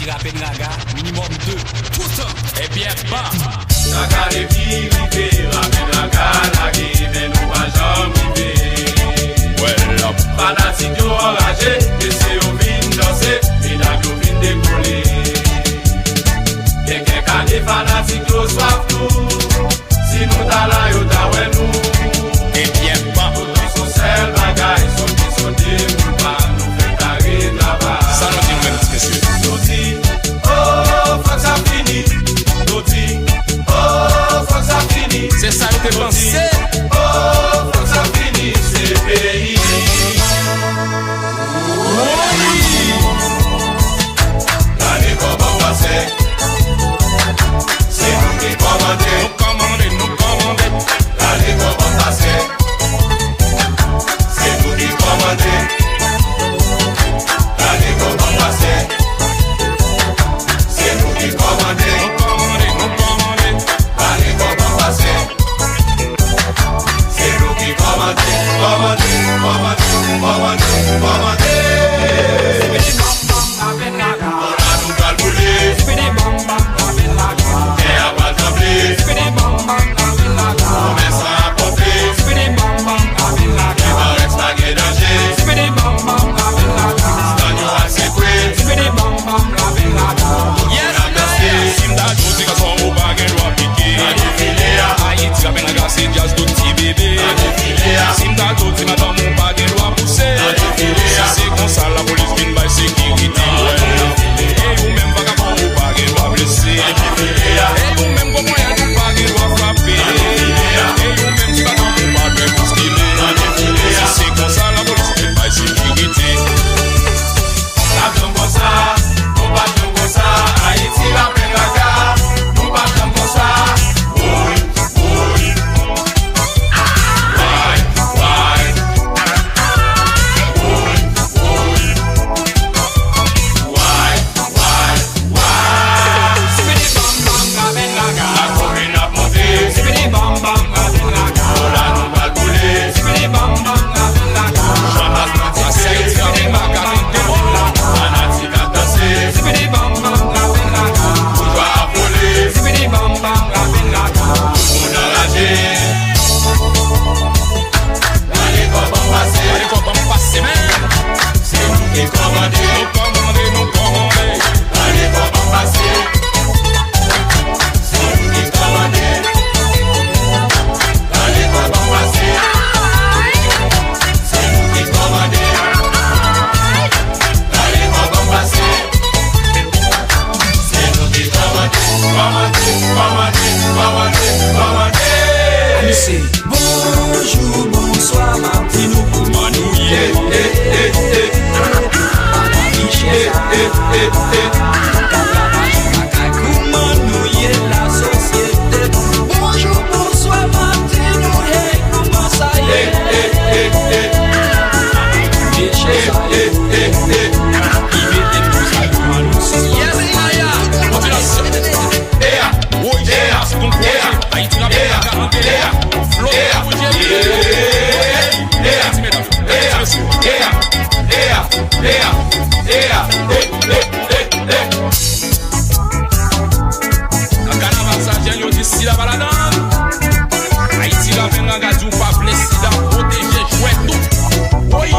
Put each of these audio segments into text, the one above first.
rapper Naga, minimum 2, tout ça, et bien pas. Naga les filles, rapper Naga, mais nous pas jamais vivre. Well up. Fanatique enragé, laissez au vin danser, mais la vin décoller. Quelqu'un qui est fanatique au soif tout, si nous t'as là, yo t'as ouais nous. Et bien pas. Tout dans son sel bagaille, son démoule pas, nous fait carré là-bas. Ça nous dit même spécial. Nous dit, oh, faut que ça finisse. Nous dit, oh, faut que ça finisse. C'est ça que t'es pensé. Oh, faut que ça finisse, c'est pays. L'année qu'on va passer, c'est nous qui commandons. Nous commander. L'année qu'on va passer, c'est nous qui commandons. L'année qu'on va passer, c'est nous qui commandons. L'année qu'on va passer, c'est nous qui commandons. C'est comme ça la police vient by sécurité. Et ou même vagabond ou pas qu'il doit blesser. Et ou même comme moyen ou pas qu'il doit frapper. Et ou même si vagabond ou pas qu'il doit bousculer. C'est comme ça la police vient by sécurité. La comme ça, on va comme ça. Haïti la peine la gare, nous pas comme ça. Bonjour, bonsoir, Martinou. Manouye, Manouye, la société. Bonjour, bonsoir, Martinou. Hey, comment ça y est? Si la balade, Haïti la peine la gazou pas blessé la protéger jouer tout. Oui.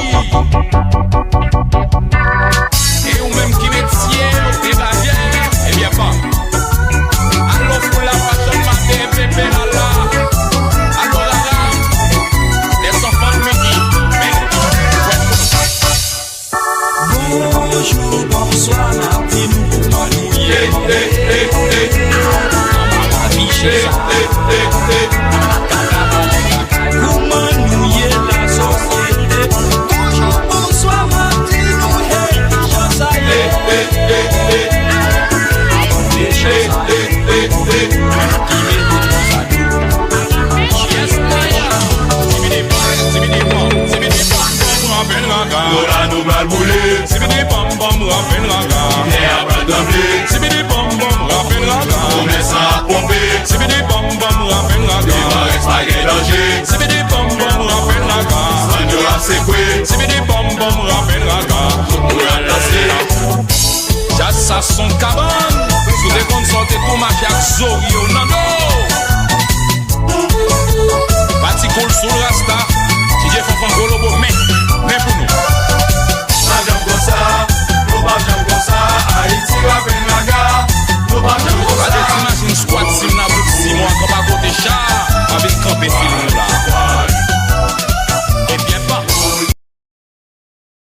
Et ou même qui métier, étagère, eh bien pas. Alors pour la façon matin, pépé là. Alors là, les enfants me disent, bonjour, bonsoir, Martinou. Manouye, Manouye, la société. Bonjour, bonsoir, Martinou. Hey, ça y est. Nous va bouler, c'est des bam bam rappel la gare. C'est des bam bam rappel la gare. On met ça à pomper, c'est des bam bam rappel la gare. C'est des bam bam rappel la gare. C'est des bam bam rappel la gare. Jassa son Zorio nan do